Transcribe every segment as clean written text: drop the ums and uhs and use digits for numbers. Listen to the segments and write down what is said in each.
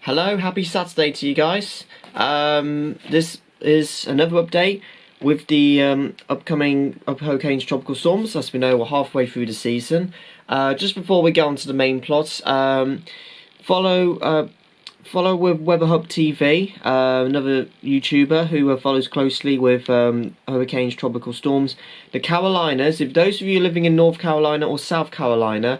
Hello, happy Saturday to you guys. This is another update with the upcoming hurricanes, tropical storms. As we know, we're halfway through the season. Just before we get on to the main plots, follow with Weather Hub TV, another YouTuber who follows closely with hurricanes, tropical storms. The Carolinas, if those of you living in North Carolina or South Carolina,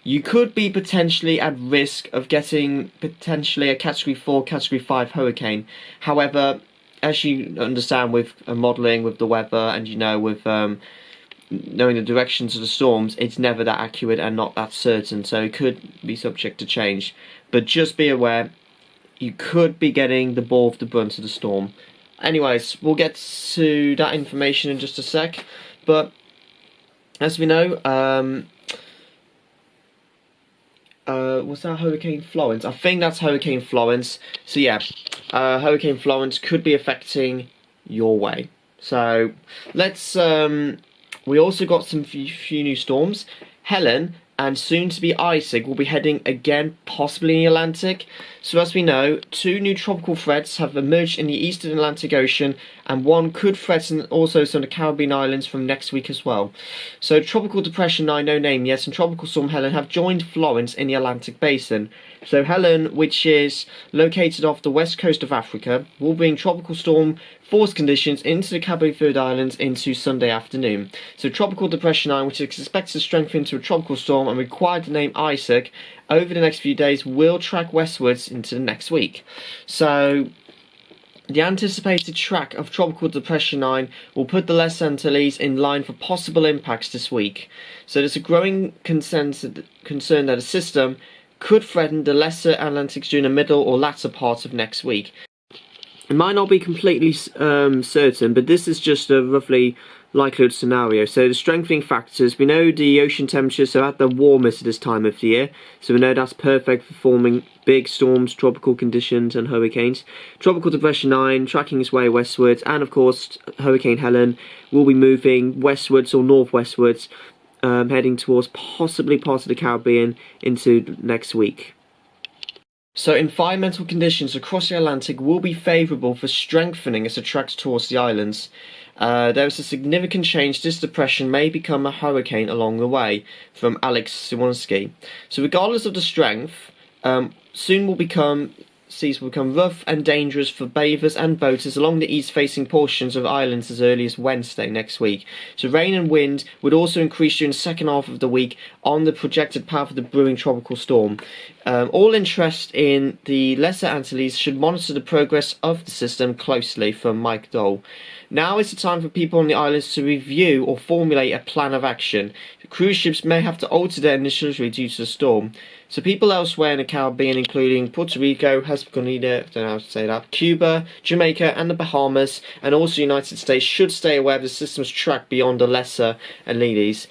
you could be potentially at risk of getting potentially a Category 4, Category 5 hurricane. However, as you understand with modelling, with the weather, and with knowing the directions of the storms, it's never that accurate and not that certain, so it could be subject to change. But just be aware, you could be getting the ball of the brunt of the storm. Anyways, we'll get to that information in just a sec, but as we know, was that Hurricane Florence? I think that's Hurricane Florence. So yeah, Hurricane Florence could be affecting your way. So let's. We also got some few new storms. Helen and soon to be Isaac will be heading again, possibly in the Atlantic. So as we know, two new tropical threats have emerged in the eastern Atlantic Ocean, and one could threaten also some of the Caribbean islands from next week as well. So Tropical Depression 9, no name yet, and Tropical Storm Helen have joined Florence in the Atlantic Basin. So Helen, which is located off the west coast of Africa, will bring tropical storm force conditions into the Cape Verde Islands into Sunday afternoon. So Tropical Depression 9, which is expected to strengthen into a tropical storm and required the name Isaac over the next few days, will track westwards into the next week. So the anticipated track of Tropical Depression 9 will put the Les Antilles in line for possible impacts this week. So there's a growing concern that the system could threaten the lesser Atlantics during the middle or latter part of next week. It might not be completely certain, but this is just a roughly likelihood scenario. So the strengthening factors, we know the ocean temperatures are at the warmest at this time of the year, so we know that's perfect for forming big storms, tropical conditions and hurricanes. Tropical Depression 9 tracking its way westwards, and of course Hurricane Helen will be moving westwards or northwestwards, heading towards possibly parts of the Caribbean into next week. So environmental conditions across the Atlantic will be favourable for strengthening as it tracks towards the islands. There is a significant change. This depression may become a hurricane along the way, from Alex Siwonski. So regardless of the strength, soon seas will become rough and dangerous for bathers and boaters along the east-facing portions of islands as early as Wednesday next week. So rain and wind would also increase during the second half of the week on the projected path of the brewing tropical storm. All interest in the Lesser Antilles should monitor the progress of the system closely, from Mike Dole. Now is the time for people on the islands to review or formulate a plan of action. Cruise ships may have to alter their initiatory due to the storm. So people elsewhere in the Caribbean, including Puerto Rico, Hispaniola, I don't know how to say that, Cuba, Jamaica and the Bahamas, and also the United States, should stay aware of the system's track beyond the Lesser Antilles.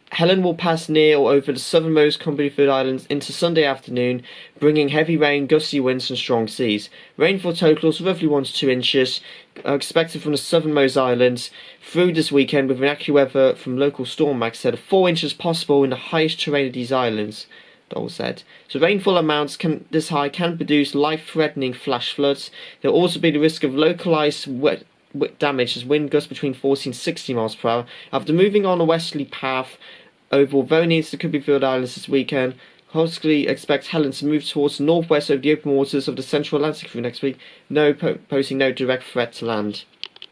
Helen will pass near or over the southernmost Cape Verde Islands into Sunday afternoon, bringing heavy rain, gusty winds and strong seas. Rainfall totals roughly 1 to 2 inches are expected from the southernmost islands through this weekend, with an AccuWeather from local storm max said of 4 inches possible in the highest terrain of these islands, Dole said. So rainfall amounts this high can produce life-threatening flash floods. There will also be the risk of localised damage as wind gusts between 40 and 60 miles per hour. After moving on a westerly path over very near to the Cape Verde Islands this weekend, Hoskley expects Helen to move towards the northwest over the open waters of the central Atlantic through next week, posing no direct threat to land.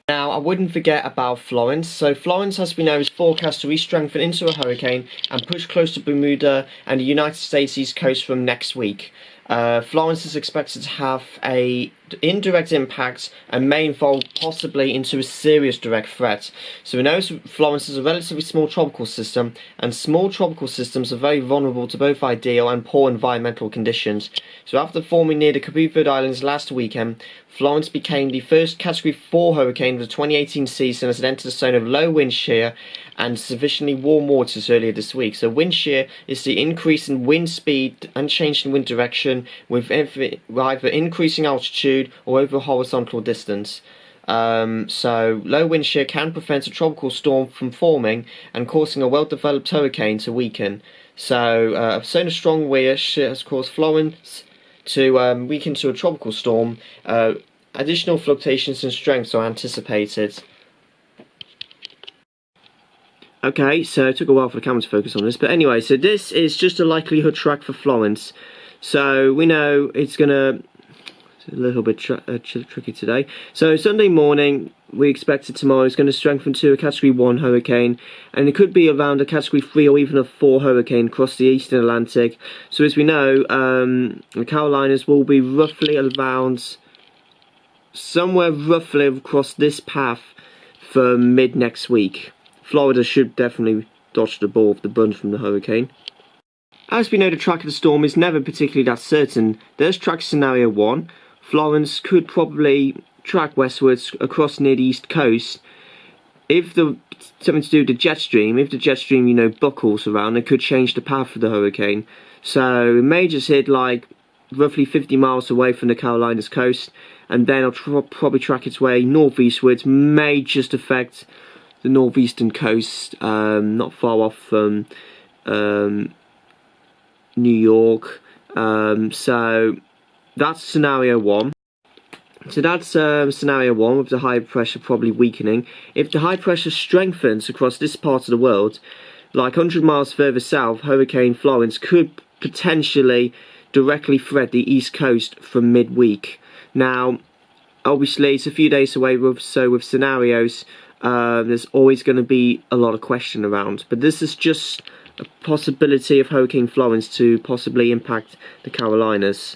Now, I wouldn't forget about Florence. So Florence, as we know, is forecast to re-strengthen into a hurricane and push close to Bermuda and the United States East Coast from next week. Florence is expected to have a indirect impact and may evolve possibly into a serious direct threat. So we know Florence is a relatively small tropical system, and small tropical systems are very vulnerable to both ideal and poor environmental conditions. So after forming near the Cape Verde Islands last weekend, Florence became the first Category 4 hurricane of the 2018 season as it entered a zone of low wind shear and sufficiently warm waters earlier this week. So wind shear is the increase in wind speed and change in wind direction with either increasing altitude or over a horizontal distance. So low wind shear can prevent a tropical storm from forming and causing a well-developed hurricane to weaken. So a zone of strong wind shear has caused Florence to weaken to a tropical storm. Additional fluctuations in strength are anticipated. Okay, so it took a while for the camera to focus on this, but anyway, so this is just a likelihood track for Florence. So we know it's gonna. It's a little bit tricky today. So Sunday morning, we expect it tomorrow is going to strengthen to a Category 1 hurricane, and it could be around a Category 3 or even a 4 hurricane across the eastern Atlantic. So as we know, the Carolinas will be roughly around, somewhere roughly across this path for mid next week. Florida should definitely dodge the ball of the bun from the hurricane. As we know, the track of the storm is never particularly that certain. There's track scenario 1. Florence could probably track westwards across near the east coast. If something to do with the jet stream, if the jet stream, you know, buckles around, it could change the path of the hurricane. So it may just hit like roughly 50 miles away from the Carolinas coast, and then it'll probably track its way northeastwards, may just affect the northeastern coast, not far off from New York. So that's scenario 1. So that's scenario 1, with the high pressure probably weakening. If the high pressure strengthens across this part of the world, like 100 miles further south, Hurricane Florence could potentially directly threat the east coast from midweek. Now, obviously, it's a few days away, so with scenarios, there's always going to be a lot of question around. But this is just a possibility of Hurricane Florence to possibly impact the Carolinas.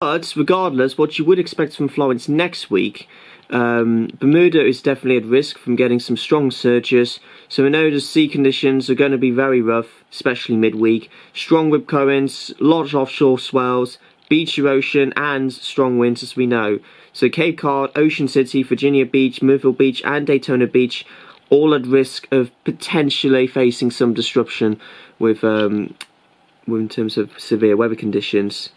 But regardless, what you would expect from Florence next week, Bermuda is definitely at risk from getting some strong surges. So we know the sea conditions are going to be very rough, especially midweek. Strong rip currents, large offshore swells, beach erosion, and strong winds, as we know. So Cape Cod, Ocean City, Virginia Beach, Myrtle Beach, and Daytona Beach, all at risk of potentially facing some disruption with in terms of severe weather conditions.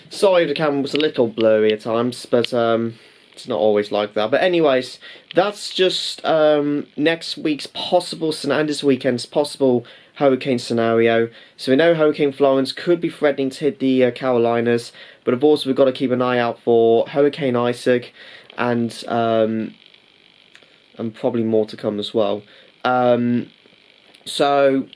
Sorry if the camera was a little blurry at times, but it's not always like that. But anyways, that's just next week's possible and this weekend's possible hurricane scenario. So we know Hurricane Florence could be threatening to hit the Carolinas, but of course we've got to keep an eye out for Hurricane Isaac and probably more to come as well. So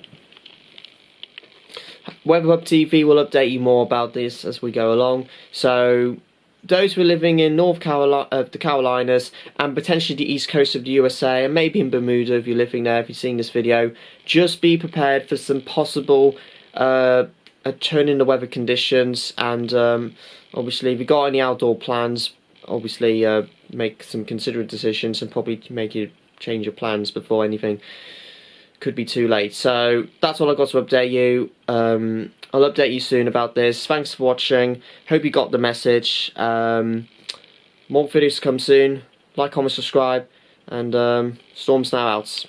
Weather Hub TV will update you more about this as we go along. So those who are living in the Carolinas and potentially the east coast of the USA, and maybe in Bermuda if you're living there, if you're seeing this video, just be prepared for some possible a turn in the weather conditions. And obviously, if you've got any outdoor plans, obviously make some considerate decisions and probably make you change your plans before anything could be too late. So that's all I've got to update you. I'll update you soon about this. Thanks for watching. Hope you got the message. More videos to come soon. Like, comment, subscribe, and Storm's now out.